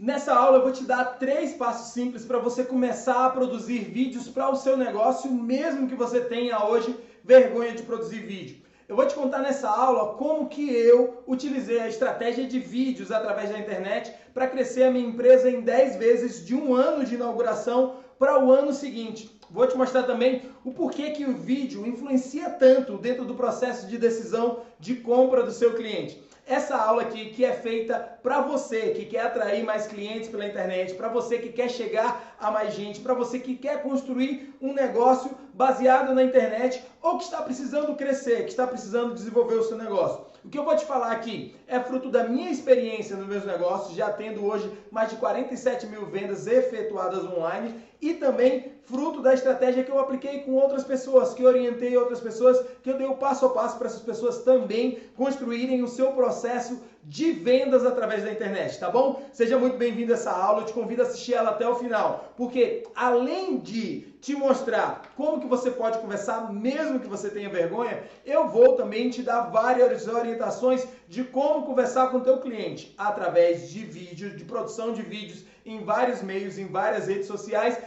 Nessa aula eu vou te dar 3 passos simples para você começar a produzir vídeos para o seu negócio, mesmo que você tenha hoje vergonha de produzir vídeo. Eu vou te contar nessa aula como que eu utilizei a estratégia de vídeos através da internet para crescer a minha empresa em 10 vezes de um ano de inauguração para o ano seguinte. Vou te mostrar também o porquê que o vídeo influencia tanto dentro do processo de decisão de compra do seu cliente. Essa aula aqui que é feita para você que quer atrair mais clientes pela internet, para você que quer chegar a mais gente, para você que quer construir um negócio baseado na internet ou que está precisando crescer, que está precisando desenvolver o seu negócio. O que eu vou te falar aqui é fruto da minha experiência nos meus negócios, já tendo hoje mais de 47 mil vendas efetuadas online e também fruto da estratégia que eu apliquei com outras pessoas, que orientei outras pessoas, que eu dei o passo a passo para essas pessoas também construírem o seu processo de vendas através da internet, tá bom? Seja muito bem-vindo a essa aula, eu te convido a assistir ela até o final, porque além de te mostrar como que você pode conversar, mesmo que você tenha vergonha, eu vou também te dar várias orientações de como conversar com o teu cliente, através de vídeos, de produção de vídeos em vários meios, em várias redes sociais,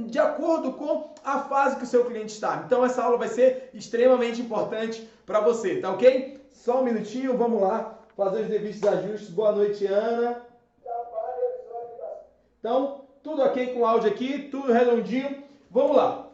de acordo com a fase que o seu cliente está. Então essa aula vai ser extremamente importante para você, tá ok? Só um minutinho, vamos lá fazer os devidos ajustes. Boa noite, Ana. Então, tudo ok com o áudio aqui, tudo redondinho. Vamos lá.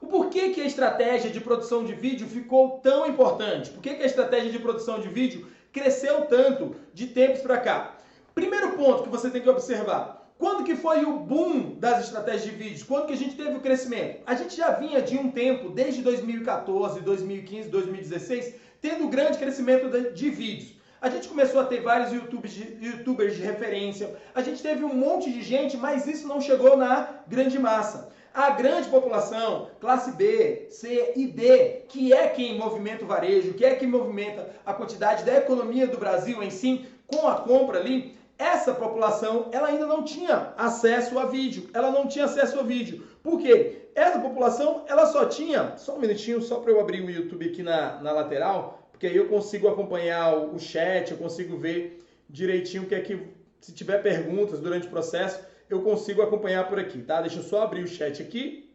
O porquê que a estratégia de produção de vídeo ficou tão importante? Por que a estratégia de produção de vídeo cresceu tanto de tempos para cá? Primeiro ponto que você tem que observar. Quando que foi o boom das estratégias de vídeos? Quando que a gente teve o crescimento? A gente já vinha de um tempo, desde 2014, 2015, 2016, tendo grande crescimento de vídeos. A gente começou a ter vários youtubers de referência, a gente teve um monte de gente, mas isso não chegou na grande massa. A grande população, classe B, C e D, que é quem movimenta o varejo, que é quem movimenta a quantidade da economia do Brasil em si, com a compra ali, essa população ela ainda não tinha acesso a vídeo. Ela não tinha acesso a vídeo. Por quê? Essa população ela só tinha... Só um minutinho, só para eu abrir o YouTube aqui na lateral, porque aí eu consigo acompanhar o chat, eu consigo ver direitinho o que é que... Se tiver perguntas durante o processo, eu consigo acompanhar por aqui, tá? Deixa eu só abrir o chat aqui.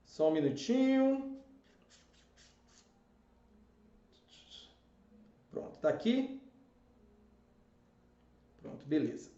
Só um minutinho. Pronto, tá aqui. Pronto, beleza.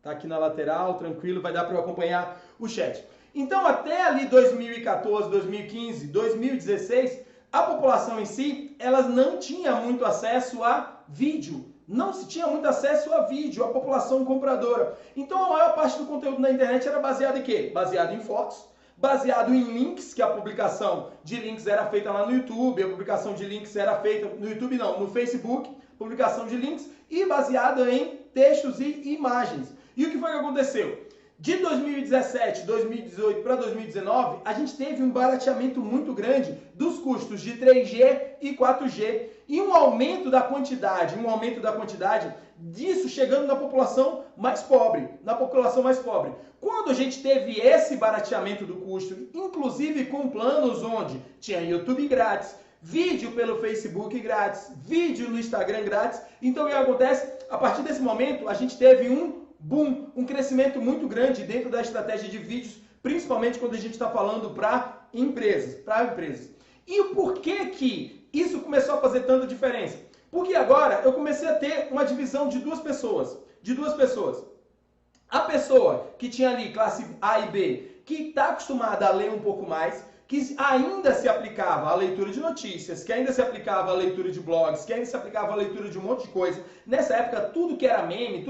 Tá aqui na lateral, tranquilo, vai dar para eu acompanhar o chat. Então, até ali 2014, 2015, 2016, a população em si, elas não tinha muito acesso a vídeo. Não se tinha muito acesso a vídeo, a população compradora. Então, a maior parte do conteúdo na internet era baseado em quê? Baseado em fotos, baseado em links, que a publicação de links era feita lá no YouTube, a publicação de links era feita no YouTube não, no Facebook, publicação de links, e baseado em textos e imagens. E o que foi que aconteceu? De 2017, 2018 para 2019, a gente teve um barateamento muito grande dos custos de 3G e 4G e um aumento da quantidade disso chegando na população mais pobre, Quando a gente teve esse barateamento do custo, inclusive com planos onde tinha YouTube grátis, vídeo pelo Facebook grátis, vídeo no Instagram grátis, então o que acontece? A partir desse momento, a gente teve um boom, um crescimento muito grande dentro da estratégia de vídeos, principalmente quando a gente está falando para empresas. E o porquê que isso começou a fazer tanta diferença? Porque agora eu comecei a ter uma divisão de duas pessoas. A pessoa que tinha ali classe A e B, que está acostumada a ler um pouco mais, que ainda se aplicava à leitura de notícias, que ainda se aplicava à leitura de blogs, que ainda se aplicava à leitura de um monte de coisa. Nessa época, tudo que era meme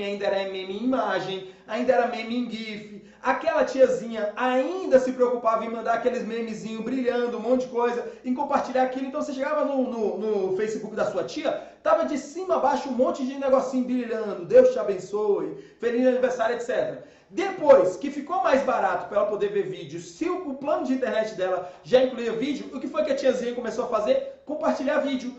ainda era meme em imagem, ainda era meme em GIF. Aquela tiazinha ainda se preocupava em mandar aqueles memezinhos brilhando, um monte de coisa, em compartilhar aquilo. Então você chegava no Facebook da sua tia, tava de cima a baixo um monte de negocinho brilhando, Deus te abençoe, feliz aniversário, etc. Depois que ficou mais barato para ela poder ver vídeo, se o plano de internet dela já incluía vídeo, o que foi que a tiazinha começou a fazer? Compartilhar vídeo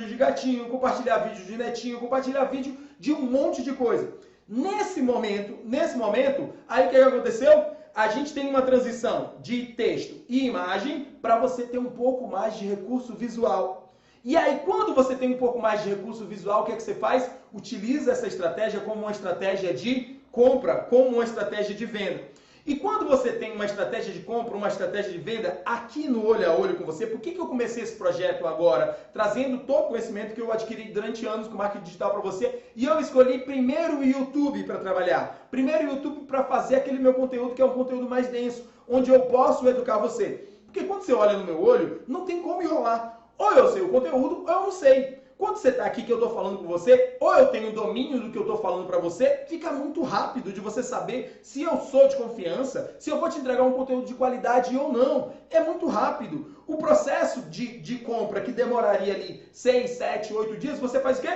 de gatinho, compartilhar vídeo de netinho, compartilhar vídeo de um monte de coisa. Nesse momento, aí o que aconteceu? A gente tem uma transição de texto e imagem para você ter um pouco mais de recurso visual. E aí, quando você tem um pouco mais de recurso visual, o que é que você faz? Utiliza essa estratégia como uma estratégia de compra, como uma estratégia de venda. E quando você tem uma estratégia de compra, uma estratégia de venda, aqui no Olho a Olho com você, por que eu comecei esse projeto agora, trazendo todo o conhecimento que eu adquiri durante anos com marketing digital para você, e eu escolhi primeiro o YouTube para trabalhar. Primeiro o YouTube para fazer aquele meu conteúdo, que é um conteúdo mais denso, onde eu posso educar você. Porque quando você olha no meu olho, não tem como enrolar. Ou eu sei o conteúdo, ou eu não sei. Quando você está aqui que eu estou falando com você, ou eu tenho domínio do que eu estou falando para você, fica muito rápido de você saber se eu sou de confiança, se eu vou te entregar um conteúdo de qualidade ou não. É muito rápido. O processo de compra que demoraria ali 6, 7, 8 dias, você faz o quê?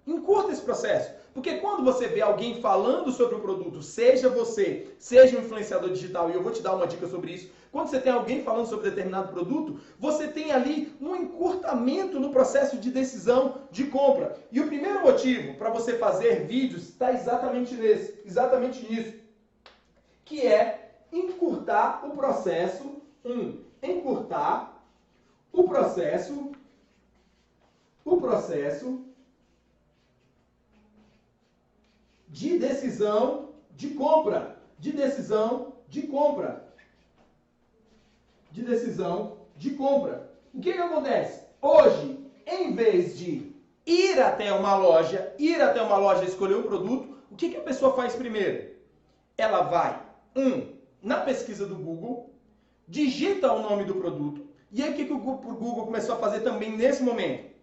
Encurta esse processo. Porque quando você vê alguém falando sobre um produto, seja você, seja um influenciador digital, e eu vou te dar uma dica sobre isso, quando você tem alguém falando sobre determinado produto, você tem ali um encurtamento no processo de decisão de compra. E o primeiro motivo para você fazer vídeos está exatamente nisso, que é encurtar o processo, encurtar o processo de decisão de compra, de decisão de compra. O que acontece? Hoje, em vez de ir até uma loja escolher um produto, o que a pessoa faz primeiro? Ela vai, na pesquisa do Google, digita o nome do produto, e aí o que o Google começou a fazer também nesse momento?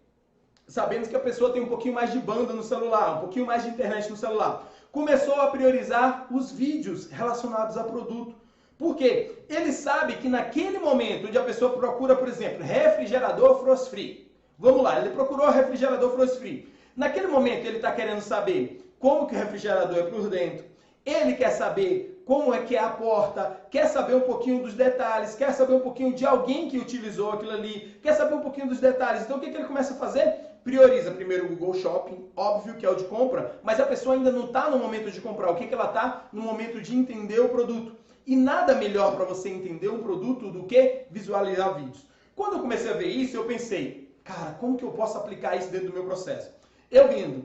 Sabemos que a pessoa tem um pouquinho mais de banda no celular, um pouquinho mais de internet no celular. Começou a priorizar os vídeos relacionados a produto. Por quê? Ele sabe que naquele momento onde a pessoa procura, por exemplo, refrigerador frost free. Vamos lá, ele procurou refrigerador frost free. Naquele momento ele está querendo saber como que o refrigerador é por dentro. Ele quer saber como é que é a porta, quer saber um pouquinho dos detalhes, quer saber um pouquinho de alguém que utilizou aquilo ali, quer saber um pouquinho dos detalhes. Então o que ele começa a fazer? Prioriza primeiro o Google Shopping, óbvio que é o de compra, mas a pessoa ainda não está no momento de comprar. O que ela está? No momento de entender o produto. E nada melhor para você entender um produto do que visualizar vídeos. Quando eu comecei a ver isso, eu pensei, cara, como que eu posso aplicar isso dentro do meu processo? Eu vendo,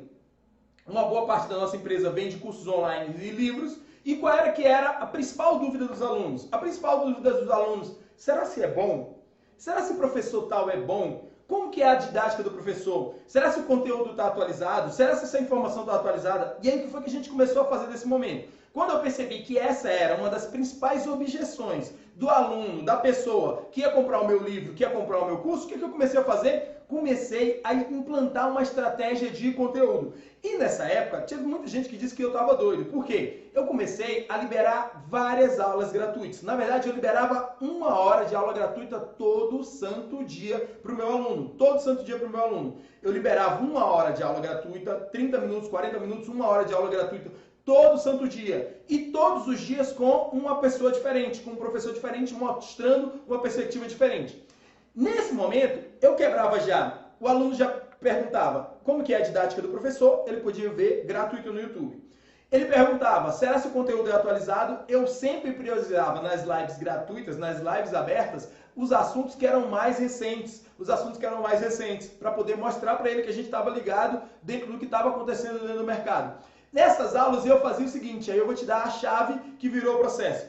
uma boa parte da nossa empresa vende cursos online e livros, e qual era que era a principal dúvida dos alunos? A principal dúvida dos alunos, será se é bom? Será se o professor tal é bom? Como que é a didática do professor? Será se o conteúdo está atualizado? Será se essa informação está atualizada? E aí o que foi que a gente começou a fazer nesse momento? Quando eu percebi que essa era uma das principais objeções do aluno, da pessoa que ia comprar o meu livro, que ia comprar o meu curso, o que eu comecei a fazer? Comecei a implantar uma estratégia de conteúdo. E nessa época, teve muita gente que disse que eu estava doido. Por quê? Eu comecei a liberar várias aulas gratuitas. Na verdade, eu liberava 1 hora de aula gratuita todo santo dia para o meu aluno. Todo santo dia para o meu aluno. Eu liberava 1 hora de aula gratuita, 30 minutos, 40 minutos, 1 hora de aula gratuita, todo santo dia. E todos os dias com uma pessoa diferente, com um professor diferente, mostrando uma perspectiva diferente. Nesse momento, eu quebrava já. O aluno já perguntava como que é a didática do professor, ele podia ver gratuito no YouTube. Ele perguntava, será se o conteúdo é atualizado? Eu sempre priorizava nas lives gratuitas, nas lives abertas, os assuntos que eram mais recentes, para poder mostrar para ele que a gente estava ligado dentro do que estava acontecendo dentro do mercado. Nessas aulas eu fazia o seguinte, aí eu vou te dar a chave que virou o processo.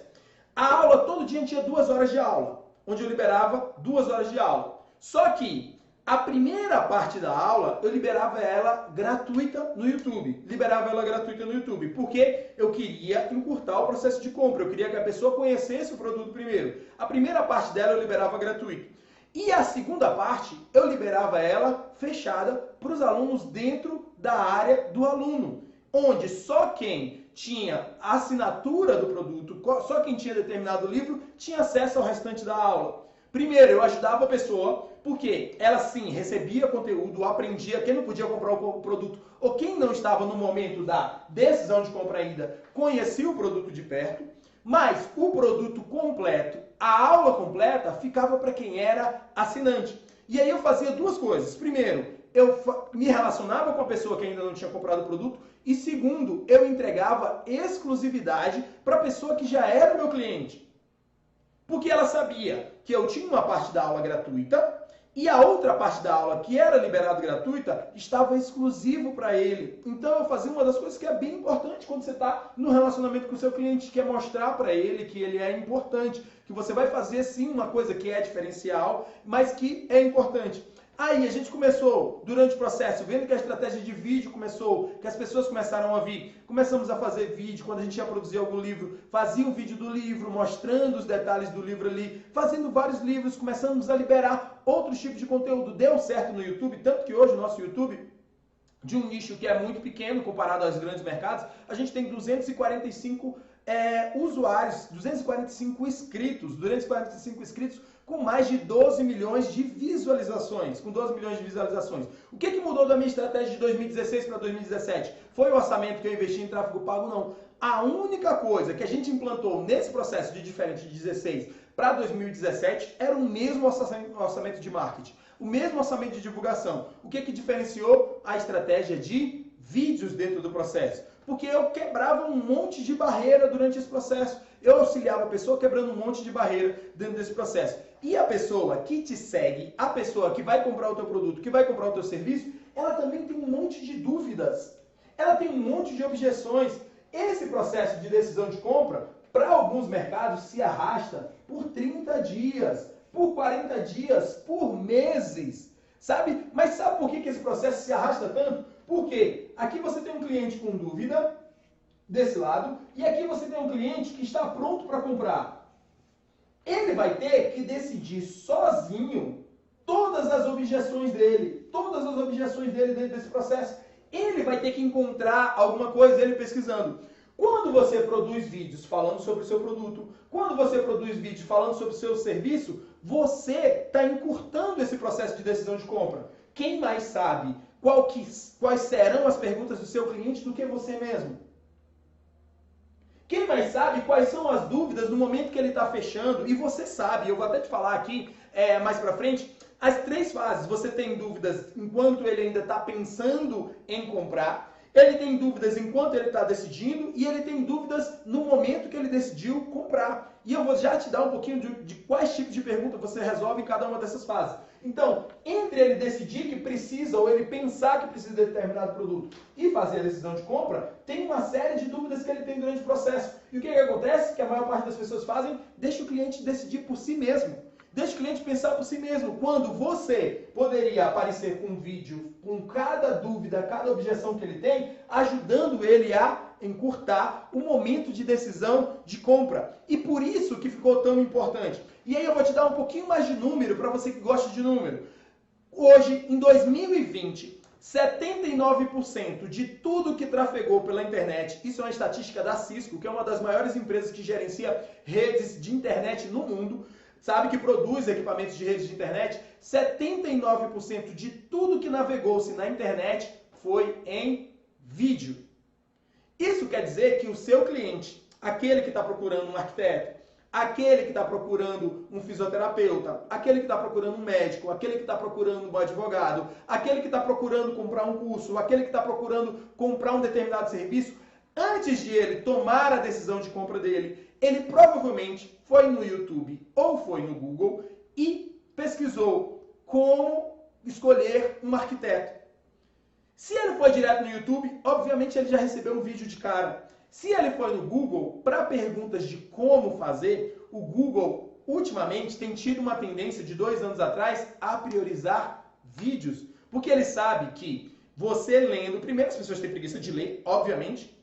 A aula, todo dia tinha 2 horas de aula, onde eu liberava 2 horas de aula. Só que a primeira parte da aula eu liberava ela gratuita no YouTube. Porque eu queria encurtar o processo de compra, eu queria que a pessoa conhecesse o produto primeiro. A primeira parte dela eu liberava gratuito. E a segunda parte eu liberava ela fechada para os alunos dentro da área do aluno, onde só quem tinha a assinatura do produto, só quem tinha determinado livro, tinha acesso ao restante da aula. Primeiro, eu ajudava a pessoa, porque ela sim recebia conteúdo, aprendia, quem não podia comprar o produto, ou quem não estava no momento da decisão de compra ainda, conhecia o produto de perto, mas o produto completo, a aula completa, ficava para quem era assinante. E aí eu fazia 2 coisas. Primeiro, eu me relacionava com a pessoa que ainda não tinha comprado o produto, e segundo, eu entregava exclusividade para a pessoa que já era meu cliente. Porque ela sabia que eu tinha uma parte da aula gratuita E a outra parte da aula, que era liberado gratuita, estava exclusivo para ele. Então eu fazia uma das coisas que é bem importante quando você está no relacionamento com o seu cliente, que é mostrar para ele que ele é importante, que você vai fazer sim uma coisa que é diferencial, mas que é importante. Aí a gente começou, durante o processo, vendo que a estratégia de vídeo começou, que as pessoas começaram a vir, começamos a fazer vídeo, quando a gente ia produzir algum livro, fazia um vídeo do livro, mostrando os detalhes do livro ali, fazendo vários livros, começamos a liberar outros tipos de conteúdo. Deu certo no YouTube, tanto que hoje o nosso YouTube, de um nicho que é muito pequeno comparado aos grandes mercados, a gente tem 245 usuários, 245 inscritos, com mais de 12 milhões de visualizações, O que mudou da minha estratégia de 2016 para 2017? Foi o orçamento que eu investi em tráfego pago? Não. A única coisa que a gente implantou nesse processo de diferente de 16 para 2017 era o mesmo orçamento de marketing, o mesmo orçamento de divulgação. O que diferenciou? A estratégia de vídeos dentro do processo. Porque eu quebrava um monte de barreira durante esse processo. Eu auxiliava a pessoa quebrando um monte de barreira dentro desse processo. E a pessoa que te segue, a pessoa que vai comprar o teu produto, que vai comprar o teu serviço, ela também tem um monte de dúvidas. Ela tem um monte de objeções. Esse processo de decisão de compra, para alguns mercados, se arrasta por 30 dias, por 40 dias, por meses. Sabe? Mas sabe por que esse processo se arrasta tanto? Porque aqui você tem um cliente com dúvida, desse lado, e aqui você tem um cliente que está pronto para comprar. Ele vai ter que decidir sozinho todas as objeções dele dentro desse processo. Ele vai ter que encontrar alguma coisa, ele pesquisando. Quando você produz vídeos falando sobre o seu produto, quando você produz vídeos falando sobre o seu serviço, você está encurtando esse processo de decisão de compra. Quem mais sabe quais serão as perguntas do seu cliente do que você mesmo? Quem mais sabe quais são as dúvidas no momento que ele está fechando? E você sabe, eu vou até te falar aqui mais pra frente, as 3 fases. Você tem dúvidas enquanto ele ainda está pensando em comprar, ele tem dúvidas enquanto ele está decidindo e ele tem dúvidas no momento que ele decidiu comprar. E eu vou já te dar um pouquinho de quais tipos de pergunta você resolve em cada uma dessas fases. Então, entre ele decidir que precisa ou ele pensar que precisa de determinado produto e fazer a decisão de compra, tem uma série de dúvidas que ele tem durante o processo. E o que acontece? Que a maior parte das pessoas fazem, deixa o cliente decidir por si mesmo. Deixa o cliente pensar por si mesmo. Quando você poderia aparecer com um vídeo com cada dúvida, cada objeção que ele tem, ajudando ele a encurtar o momento de decisão de compra. E por isso que ficou tão importante. E aí eu vou te dar um pouquinho mais de número para você que gosta de número. Hoje, em 2020, 79% de tudo que trafegou pela internet, isso é uma estatística da Cisco, que é uma das maiores empresas que gerencia redes de internet no mundo, sabe, que produz equipamentos de redes de internet, 79% de tudo que navegou-se na internet foi em vídeo. Isso quer dizer que o seu cliente, aquele que está procurando um arquiteto, aquele que está procurando um fisioterapeuta, aquele que está procurando um médico, aquele que está procurando um advogado, aquele que está procurando comprar um curso, aquele que está procurando comprar um determinado serviço, antes de ele tomar a decisão de compra dele, ele provavelmente foi no YouTube ou foi no Google e pesquisou como escolher um arquiteto. Se ele foi direto no YouTube, obviamente ele já recebeu um vídeo de cara. Se ele foi no Google, para perguntas de como fazer, o Google ultimamente tem tido uma tendência de 2 anos atrás a priorizar vídeos. Porque ele sabe que você lendo, primeiro as pessoas têm preguiça de ler, obviamente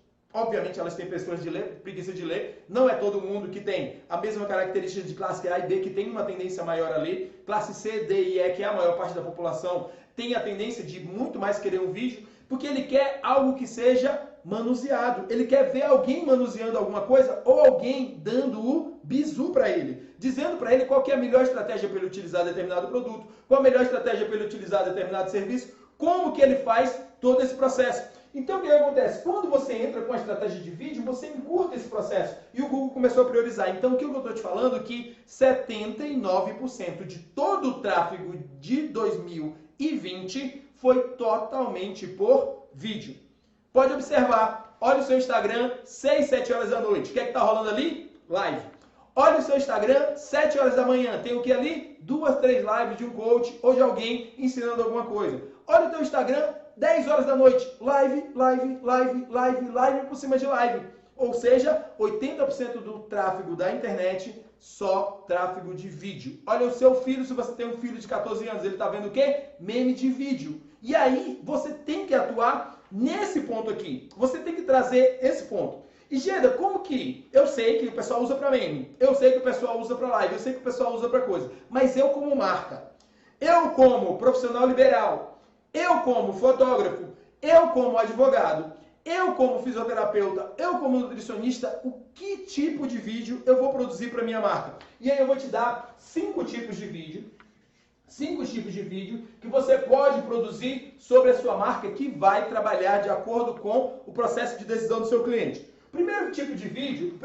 elas têm preguiça de ler, não é todo mundo que tem a mesma característica de classe A e B, que tem uma tendência maior a ler, classe C, D e E, que é a maior parte da população, tem a tendência de muito mais querer um vídeo, porque ele quer algo que seja manuseado, ele quer ver alguém manuseando alguma coisa, ou alguém dando o bizu para ele, dizendo para ele qual que é a melhor estratégia para ele utilizar determinado produto, qual a melhor estratégia para ele utilizar determinado serviço, como que ele faz todo esse processo. Então, o que acontece? Quando você entra com a estratégia de vídeo, você encurta esse processo. E o Google começou a priorizar. Então, o que eu estou te falando é que 79% de todo o tráfego de 2020 foi totalmente por vídeo. Pode observar. Olha o seu Instagram, 6, 7 horas da noite. O que é que está rolando ali? Live. Olha o seu Instagram, 7 horas da manhã, tem o que ali? 2, 3 lives de um coach ou de alguém ensinando alguma coisa. Olha o teu Instagram, 10 horas da noite, live por cima de live. Ou seja, 80% do tráfego da internet, só tráfego de vídeo. Olha o seu filho, se você tem um filho de 14 anos, ele está vendo o quê? Meme de vídeo. E aí, você tem que atuar nesse ponto aqui. Você tem que trazer esse ponto. E, Geda, como que eu sei que o pessoal usa para meme, eu sei que o pessoal usa para live, eu sei que o pessoal usa para coisa, mas eu como marca, eu como profissional liberal, eu como fotógrafo, eu como advogado, eu como fisioterapeuta, eu como nutricionista, o que tipo de vídeo eu vou produzir para minha marca? E aí eu vou te dar 5 tipos de vídeo. 5 tipos de vídeo que você pode produzir sobre a sua marca que vai trabalhar de acordo com o processo de decisão do seu cliente. Primeiro tipo de vídeo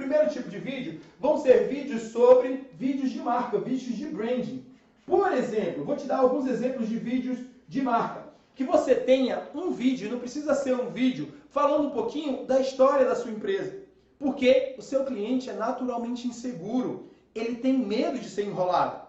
vão ser vídeos sobre vídeos de marca, vídeos de branding. Por exemplo, vou te dar alguns exemplos de vídeos de marca. Que você tenha um vídeo, não precisa ser um vídeo, falando um pouquinho da história da sua empresa. Porque o seu cliente é naturalmente inseguro, ele tem medo de ser enrolado.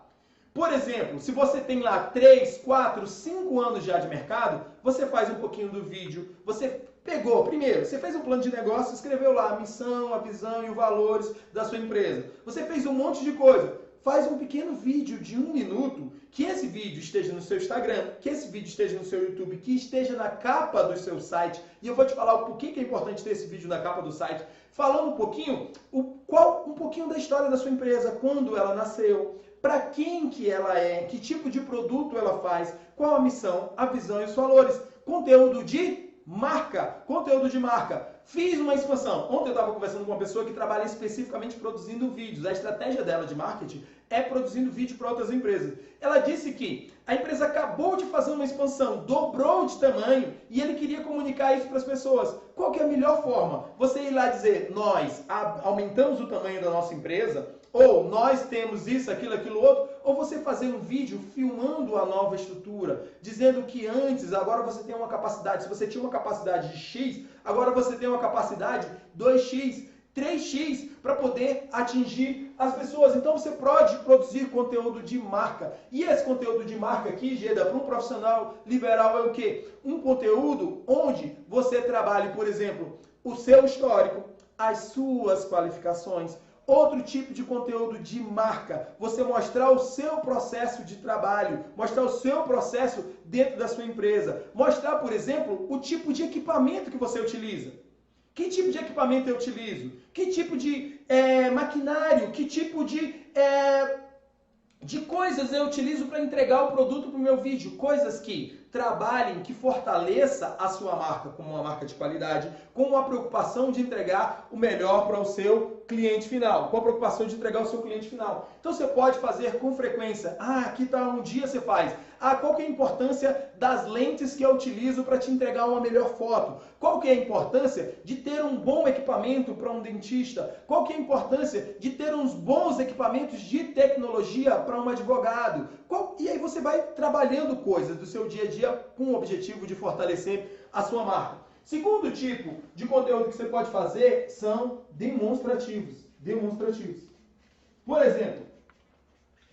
Por exemplo, se você tem lá 3, 4, 5 anos já de mercado, você faz um pouquinho do vídeo, você pegou, primeiro, você fez um plano de negócio, escreveu lá a missão, a visão e os valores da sua empresa. Você fez um monte de coisa. Faz um pequeno vídeo de 1 minuto, que esse vídeo esteja no seu Instagram, que esse vídeo esteja no seu YouTube, que esteja na capa do seu site. E eu vou te falar o porquê que é importante ter esse vídeo na capa do site. Falando um pouquinho, um pouquinho da história da sua empresa, quando ela nasceu, para quem que ela é, que tipo de produto ela faz, qual a missão, a visão e os valores. Conteúdo de marca, conteúdo de marca. Fiz uma expansão. Ontem eu estava conversando com uma pessoa que trabalha especificamente produzindo vídeos. A estratégia dela de marketing é produzindo vídeo para outras empresas. Ela disse que a empresa acabou de fazer uma expansão, dobrou de tamanho e ele queria comunicar isso para as pessoas. Qual que é a melhor forma? Você ir lá dizer, nós aumentamos o tamanho da nossa empresa, ou nós temos isso, aquilo outro, ou você fazer um vídeo filmando a nova estrutura, dizendo que antes, agora você tem uma capacidade, se você tinha uma capacidade de X, agora você tem uma capacidade 2X, 3X, para poder atingir as pessoas. Então você pode produzir conteúdo de marca. E esse conteúdo de marca aqui, Geda, para um profissional liberal é o quê? Um conteúdo onde você trabalhe, por exemplo, o seu histórico, as suas qualificações. Outro tipo de conteúdo de marca, você mostrar o seu processo de trabalho, mostrar o seu processo dentro da sua empresa, mostrar, por exemplo, o tipo de equipamento que você utiliza. Que tipo de equipamento eu utilizo? Que tipo de maquinário? Que tipo de coisas eu utilizo para entregar o produto para o meu vídeo? Coisas que trabalhem, que fortaleça a sua marca como uma marca de qualidade, com a preocupação de entregar o melhor para o seu cliente final, com a preocupação de entregar o seu cliente final. Então você pode fazer com frequência. Aqui está um dia você faz. Qual que é a importância das lentes que eu utilizo para te entregar uma melhor foto? Qual que é a importância de ter um bom equipamento para um dentista? Qual que é a importância de ter uns bons equipamentos de tecnologia para um advogado? E aí você vai trabalhando coisas do seu dia a dia com o objetivo de fortalecer a sua marca. Segundo tipo de conteúdo que você pode fazer são demonstrativos. Por exemplo,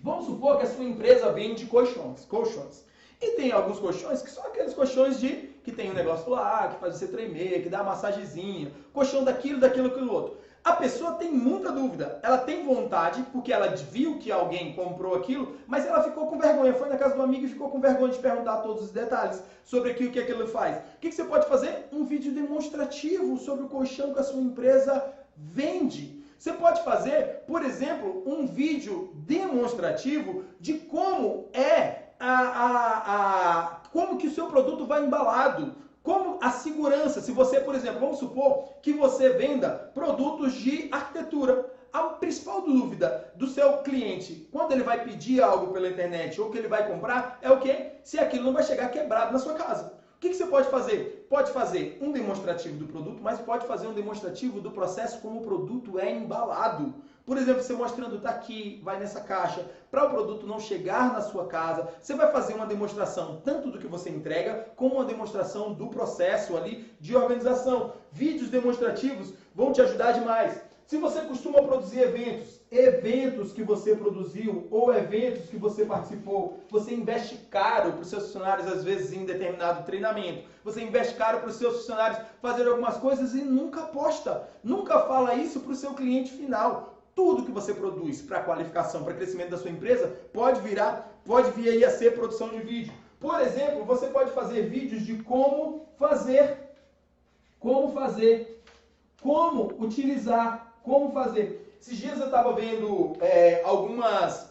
vamos supor que a sua empresa vende colchões. E tem alguns colchões que são aqueles colchões que tem um negócio lá, que faz você tremer, que dá uma massagenzinha, colchão daquilo, aquilo outro. A pessoa tem muita dúvida, ela tem vontade, porque ela viu que alguém comprou aquilo, mas ela ficou com vergonha, foi na casa do amigo e ficou com vergonha de perguntar todos os detalhes sobre aquilo que aquilo faz. O que você pode fazer? Um vídeo demonstrativo sobre o colchão que a sua empresa vende. Você pode fazer, por exemplo, um vídeo demonstrativo de como como que o seu produto vai embalado. Como a segurança, se você, por exemplo, vamos supor que você venda produtos de arquitetura. A principal dúvida do seu cliente, quando ele vai pedir algo pela internet ou que ele vai comprar, é o quê? Se aquilo não vai chegar quebrado na sua casa. O que você pode fazer? Pode fazer um demonstrativo do produto, mas pode fazer um demonstrativo do processo como o produto é embalado. Por exemplo, você mostrando, está aqui, vai nessa caixa, para o produto não chegar na sua casa, você vai fazer uma demonstração tanto do que você entrega, como uma demonstração do processo ali de organização. Vídeos demonstrativos vão te ajudar demais. Se você costuma produzir eventos que você produziu ou eventos que você participou, você investe caro para os seus funcionários, às vezes, em determinado treinamento. Você investe caro para os seus funcionários fazer algumas coisas e nunca posta. Nunca fala isso para o seu cliente final. Tudo que você produz para qualificação, para crescimento da sua empresa, pode vir aí a ser produção de vídeo. Por exemplo, você pode fazer vídeos de como utilizar, como fazer. Esses dias eu estava vendo algumas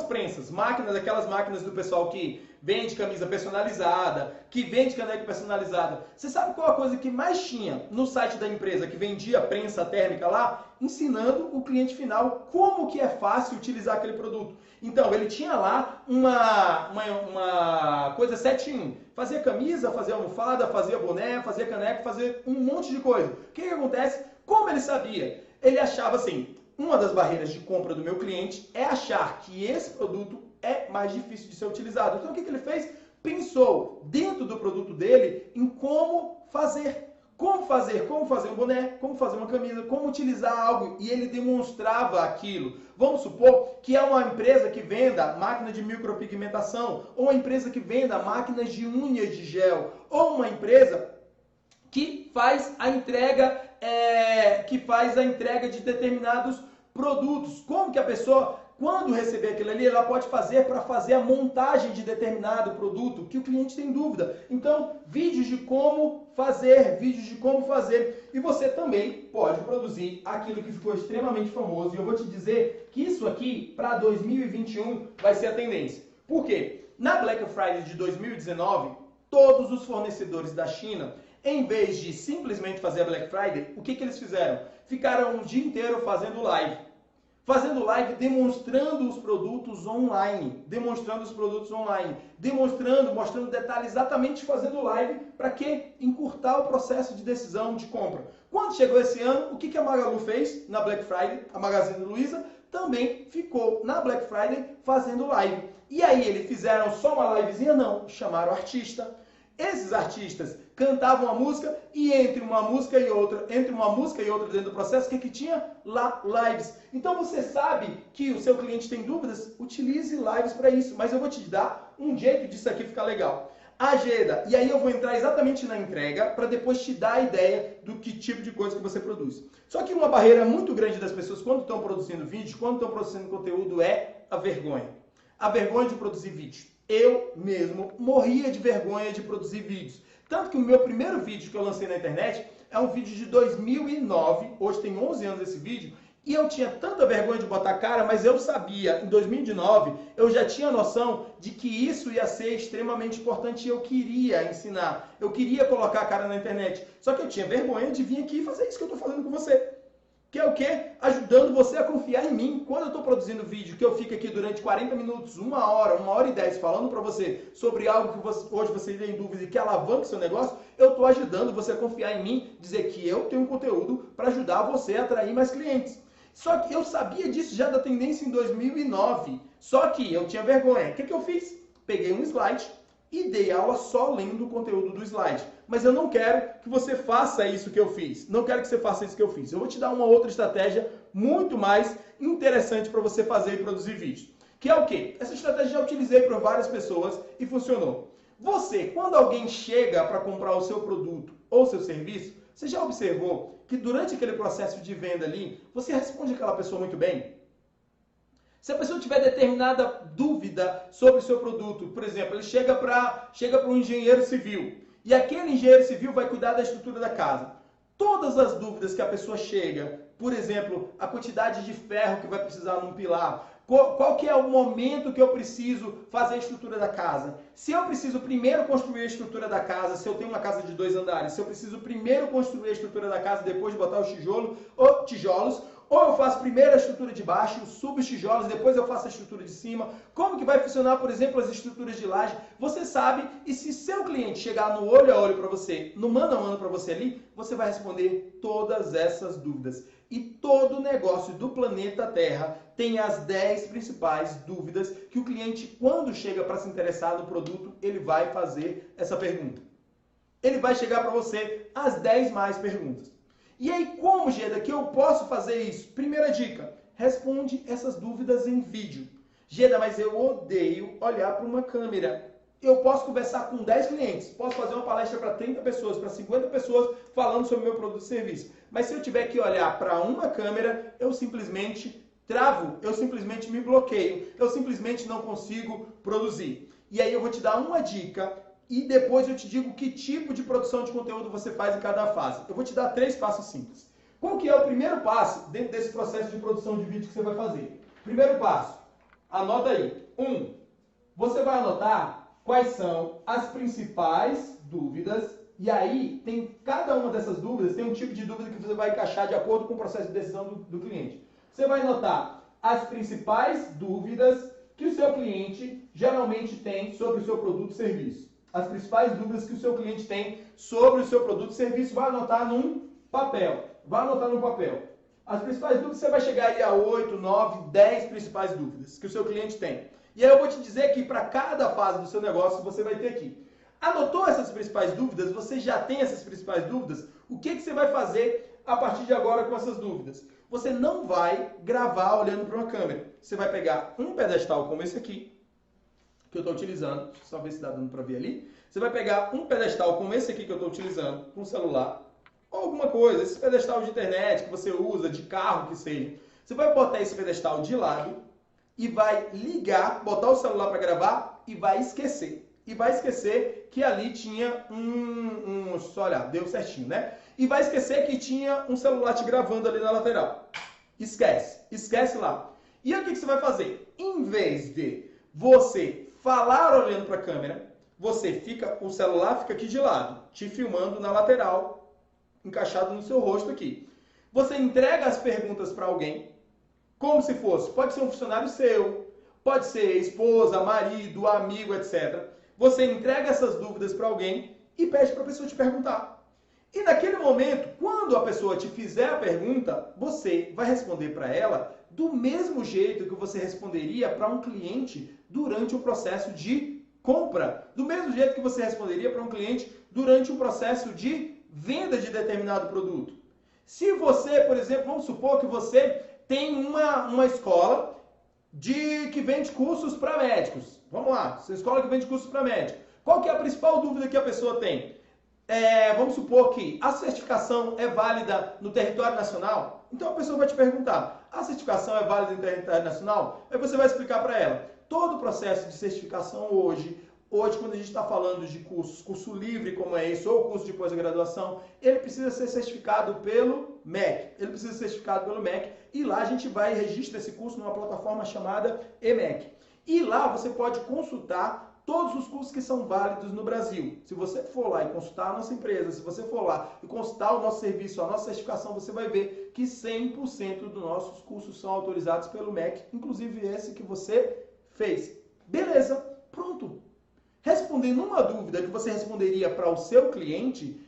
prensas, aquelas máquinas do pessoal que vende camisa personalizada, que vende caneca personalizada. Você sabe qual a coisa que mais tinha no site da empresa que vendia prensa térmica lá? Ensinando o cliente final como que é fácil utilizar aquele produto. Então, ele tinha lá uma coisa 7 em 1. Fazia camisa, fazia almofada, fazia boné, fazia caneca, fazia um monte de coisa. O que acontece? Como ele sabia? Ele achava assim, uma das barreiras de compra do meu cliente é achar que esse produto é mais difícil de ser utilizado. Então, o que ele fez? Pensou dentro do produto dele em como fazer. Como fazer um boné, como fazer uma camisa, como utilizar algo, e ele demonstrava aquilo. Vamos supor que é uma empresa que venda máquina de micropigmentação, ou uma empresa que venda máquinas de unhas de gel, ou uma empresa que faz a entrega de determinados produtos. Como que a pessoa, quando receber aquilo ali, ela pode fazer para fazer a montagem de determinado produto que o cliente tem dúvida. Então, vídeos de como fazer. E você também pode produzir aquilo que ficou extremamente famoso. E eu vou te dizer que isso aqui, para 2021, vai ser a tendência. Por quê? Na Black Friday de 2019, todos os fornecedores da China, em vez de simplesmente fazer a Black Friday, o que eles fizeram? Ficaram o dia inteiro fazendo live. Demonstrando os produtos online, mostrando detalhes, exatamente fazendo live, para quê? Encurtar o processo de decisão de compra. Quando chegou esse ano, o que a Magalu fez na Black Friday? A Magazine Luiza também ficou na Black Friday fazendo live. E aí, eles fizeram só uma livezinha? Não, chamaram artista. Esses artistas cantavam a música e entre uma música e outra dentro do processo, o que tinha? Lá, lives. Então você sabe que o seu cliente tem dúvidas? Utilize lives para isso. Mas eu vou te dar um jeito disso aqui ficar legal. Agenda. E aí eu vou entrar exatamente na entrega para depois te dar a ideia do que tipo de coisa que você produz. Só que uma barreira muito grande das pessoas quando estão produzindo vídeo, quando estão produzindo conteúdo é a vergonha. A vergonha de produzir vídeo. Eu mesmo morria de vergonha de produzir vídeos. Tanto que o meu primeiro vídeo que eu lancei na internet é um vídeo de 2009, hoje tem 11 anos esse vídeo, e eu tinha tanta vergonha de botar cara, mas eu sabia, em 2009, eu já tinha noção de que isso ia ser extremamente importante e eu queria ensinar, eu queria colocar a cara na internet. Só que eu tinha vergonha de vir aqui e fazer isso que eu estou fazendo com você. Que é o quê? Ajudando você a confiar em mim. Quando eu estou produzindo vídeo, que eu fico aqui durante 40 minutos, 1 hora e 10, falando para você sobre algo que hoje você tem dúvida e que alavanca o seu negócio, eu estou ajudando você a confiar em mim, dizer que eu tenho um conteúdo para ajudar você a atrair mais clientes. Só que eu sabia disso já da tendência em 2009, só que eu tinha vergonha. O que eu fiz? Peguei um slide e dei aula só lendo o conteúdo do slide. Mas eu não quero que você faça isso que eu fiz. Não quero que você faça isso que eu fiz. Eu vou te dar uma outra estratégia muito mais interessante para você fazer e produzir vídeos. Que é o quê? Essa estratégia já utilizei para várias pessoas e funcionou. Você, quando alguém chega para comprar o seu produto ou seu serviço, você já observou que durante aquele processo de venda ali, você responde aquela pessoa muito bem? Se a pessoa tiver determinada dúvida sobre o seu produto, por exemplo, ele chega para um engenheiro civil e aquele engenheiro civil vai cuidar da estrutura da casa. Todas as dúvidas que a pessoa chega, por exemplo, a quantidade de ferro que vai precisar num pilar, qual que é o momento que eu preciso fazer a estrutura da casa? Se eu preciso primeiro construir a estrutura da casa, se eu tenho uma casa de 2 andares, se eu preciso primeiro construir a estrutura da casa, depois de botar os tijolos, ou eu faço primeiro a estrutura de baixo, subo os tijolos, depois eu faço a estrutura de cima. Como que vai funcionar, por exemplo, as estruturas de laje? Você sabe, e se seu cliente chegar no olho a olho para você, no mano a mano para você ali, você vai responder todas essas dúvidas. E todo negócio do planeta Terra tem as 10 principais dúvidas que o cliente, quando chega para se interessar no produto, ele vai fazer essa pergunta. Ele vai chegar para você as 10 mais perguntas. E aí, como, Geda, que eu posso fazer isso? Primeira dica, responde essas dúvidas em vídeo. Geda, mas eu odeio olhar para uma câmera. Eu posso conversar com 10 clientes, posso fazer uma palestra para 30 pessoas, para 50 pessoas falando sobre o meu produto e serviço. Mas se eu tiver que olhar para uma câmera, eu simplesmente travo, eu simplesmente me bloqueio, eu simplesmente não consigo produzir. E aí eu vou te dar uma dica e depois eu te digo que tipo de produção de conteúdo você faz em cada fase. Eu vou te dar 3 passos simples. Qual que é o primeiro passo dentro desse processo de produção de vídeo que você vai fazer? Primeiro passo, anota aí. 1. Você vai anotar quais são as principais dúvidas e aí tem cada uma dessas dúvidas, tem um tipo de dúvida que você vai encaixar de acordo com o processo de decisão do cliente. Você vai anotar as principais dúvidas que o seu cliente geralmente tem sobre o seu produto e serviço. As principais dúvidas que o seu cliente tem sobre o seu produto e serviço, vai anotar num papel. Vai anotar num papel. As principais dúvidas, você vai chegar aí a 8, 9, 10 principais dúvidas que o seu cliente tem. E aí eu vou te dizer que para cada fase do seu negócio, você vai ter aqui. Anotou essas principais dúvidas? Você já tem essas principais dúvidas? O que você vai fazer a partir de agora com essas dúvidas? Você não vai gravar olhando para uma câmera. Você vai pegar um pedestal como esse aqui, que eu estou utilizando, deixa eu só ver se está dando para ver ali. Você vai pegar um pedestal como esse aqui que eu estou utilizando, com um celular, ou alguma coisa, esse pedestal de internet que você usa, de carro que seja. Você vai botar esse pedestal de lado e vai ligar, botar o celular para gravar e vai esquecer. E vai esquecer que ali tinha só olhar, deu certinho, né? E vai esquecer que tinha um celular te gravando ali na lateral. Esquece lá. E aí o que você vai fazer? Em vez de você falar olhando para a câmera, o celular fica aqui de lado, te filmando na lateral, encaixado no seu rosto aqui. Você entrega as perguntas para alguém, como se fosse, pode ser um funcionário seu, pode ser esposa, marido, amigo, etc. Você entrega essas dúvidas para alguém e pede para a pessoa te perguntar. E naquele momento, quando a pessoa te fizer a pergunta, você vai responder para ela do mesmo jeito que você responderia para um cliente durante o processo de compra. Do mesmo jeito que você responderia para um cliente durante o processo de venda de determinado produto. Se você, por exemplo, vamos supor que você tem uma escola que vende cursos para médicos. Vamos lá, essa escola que vende cursos para médicos. Qual que é a principal dúvida que a pessoa tem? Vamos supor que a certificação é válida no território nacional? Então a pessoa vai te perguntar, a certificação é válida no território nacional? Aí você vai explicar para ela. Todo o processo de certificação hoje, quando a gente está falando de curso livre como é esse, ou curso de pós-graduação, ele precisa ser certificado pelo MEC. E lá a gente vai e registra esse curso numa plataforma chamada EMEC. E lá você pode consultar todos os cursos que são válidos no Brasil. Se você for lá e consultar a nossa empresa, se você for lá e consultar o nosso serviço, a nossa certificação, você vai ver que 100% dos nossos cursos são autorizados pelo MEC, inclusive esse que você fez. Beleza, pronto. Respondendo uma dúvida que você responderia para o seu cliente,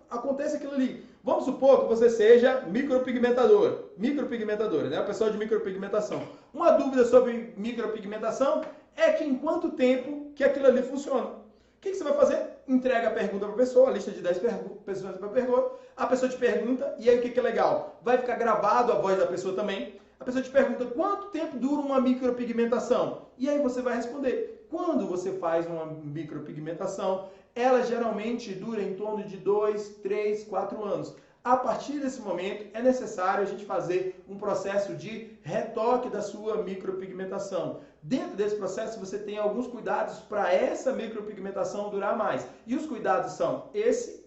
acontece aquilo ali. Vamos supor que você seja micropigmentadora, né? A pessoa de micropigmentação. Uma dúvida sobre micropigmentação é que em quanto tempo que aquilo ali funciona. O que você vai fazer? Entrega a pergunta para a pessoa, a lista de 10 pessoas para a pergunta, a pessoa te pergunta, e aí o que é legal? Vai ficar gravado a voz da pessoa também. A pessoa te pergunta quanto tempo dura uma micropigmentação? E aí você vai responder. Quando você faz uma micropigmentação, ela geralmente dura em torno de 2, 3, 4 anos. A partir desse momento, é necessário a gente fazer um processo de retoque da sua micropigmentação. Dentro desse processo, você tem alguns cuidados para essa micropigmentação durar mais. E os cuidados são esse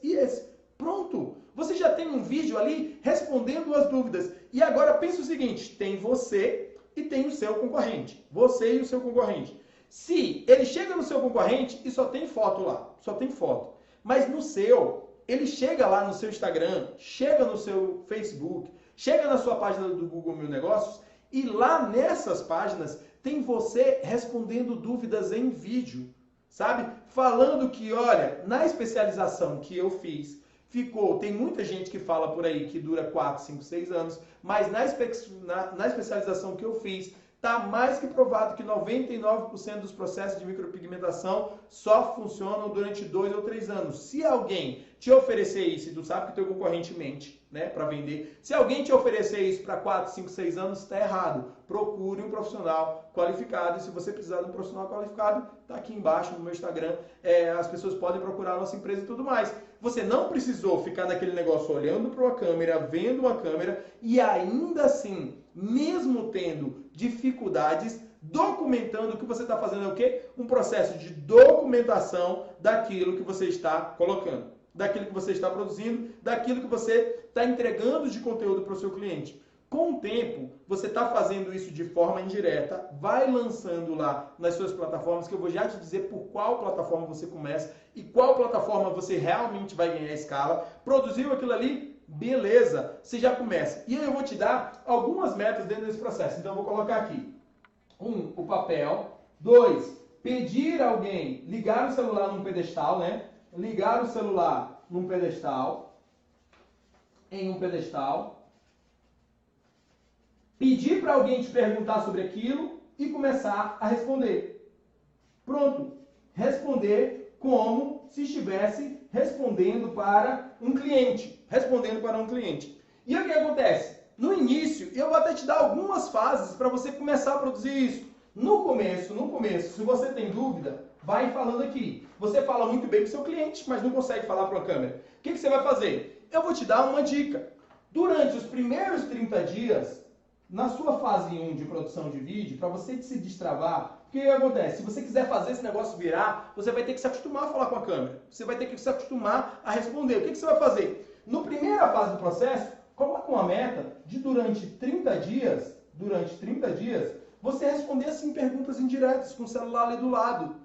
e esse. Pronto! Você já tem um vídeo ali respondendo as dúvidas. E agora pensa o seguinte, tem você e tem o seu concorrente. Você e o seu concorrente. Se ele chega no seu concorrente e só tem foto lá, mas no seu, ele chega lá no seu Instagram, chega no seu Facebook, chega na sua página do Google Meu Negócios e lá nessas páginas tem você respondendo dúvidas em vídeo, sabe? Falando que, olha, na especialização que eu fiz, tem muita gente que fala por aí que dura 4, 5, 6 anos, mas na especialização que eu fiz, Está mais que provado que 99% dos processos de micropigmentação só funcionam durante 2 ou 3 anos. Se alguém te oferecer isso, e tu sabe que teu concorrente mente, né, para vender, se alguém te oferecer isso para 4, 5, 6 anos, está errado. Procure um profissional qualificado, e se você precisar de um profissional qualificado, está aqui embaixo no meu Instagram, as pessoas podem procurar a nossa empresa e tudo mais. Você não precisou ficar naquele negócio olhando para uma câmera, vendo uma câmera, e ainda assim, mesmo tendo dificuldades, documentando. O que você está fazendo é o quê? Um processo de documentação daquilo que você está colocando, daquilo que você está produzindo, daquilo que você está entregando de conteúdo para o seu cliente. Com o tempo, você está fazendo isso de forma indireta, vai lançando lá nas suas plataformas, que eu vou já te dizer por qual plataforma você começa e qual plataforma você realmente vai ganhar escala. Produziu aquilo ali? Beleza, você já começa. E aí eu vou te dar algumas metas dentro desse processo. Então eu vou colocar aqui. 1, o papel. 2, pedir alguém ligar o celular num pedestal, né? Ligar o celular num pedestal. Em um pedestal. Pedir para alguém te perguntar sobre aquilo e começar a responder. Pronto. Responder como se estivesse respondendo para um cliente. Respondendo para um cliente. E o que acontece? No início, eu vou até te dar algumas fases para você começar a produzir isso. No começo, se você tem dúvida, vai falando aqui. Você fala muito bem para o seu cliente, mas não consegue falar para a câmera. O que você vai fazer? Eu vou te dar uma dica. Durante os primeiros 30 dias, na sua fase 1 de produção de vídeo, para você se destravar, o que acontece? Se você quiser fazer esse negócio virar, você vai ter que se acostumar a falar com a câmera. Você vai ter que se acostumar a responder. O que você vai fazer? Na primeira fase do processo, coloca uma meta de durante 30 dias, você responder assim perguntas indiretas com o celular ali do lado.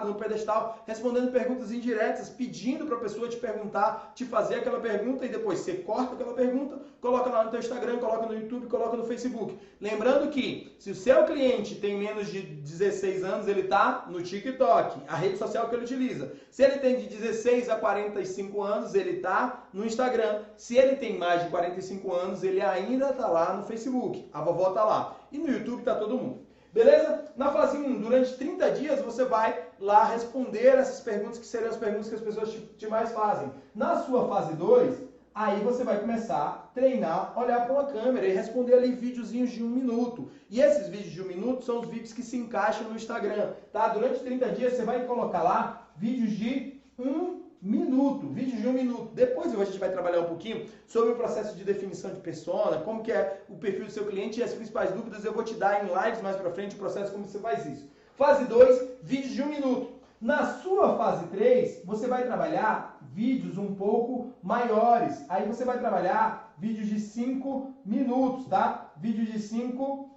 No pedestal, respondendo perguntas indiretas, pedindo para a pessoa te perguntar, te fazer aquela pergunta e depois você corta aquela pergunta, coloca lá no teu Instagram, coloca no YouTube, coloca no Facebook. Lembrando que se o seu cliente tem menos de 16 anos, ele está no TikTok, a rede social que ele utiliza. Se ele tem de 16 a 45 anos, ele está no Instagram. Se ele tem mais de 45 anos, ele ainda está lá no Facebook. A vovó está lá. E no YouTube está todo mundo. Beleza? Na fase 1, durante 30 dias, você vai lá responder essas perguntas que seriam as perguntas que as pessoas te mais fazem. Na sua fase 2, aí você vai começar a treinar, olhar para uma câmera e responder ali videozinhos de 1 minuto. E esses vídeos de 1 minuto são os vídeos que se encaixam no Instagram, tá? Durante 30 dias, você vai colocar lá vídeos de 1 minuto, vídeos de 1 minuto. Depois a gente vai trabalhar um pouquinho sobre o processo de definição de persona, como que é o perfil do seu cliente e as principais dúvidas eu vou te dar em lives mais pra frente, o processo como você faz isso. Fase 2, vídeos de 1 minuto. Na sua fase 3, você vai trabalhar vídeos um pouco maiores. Aí você vai trabalhar vídeos de 5 minutos, tá? Vídeos de 5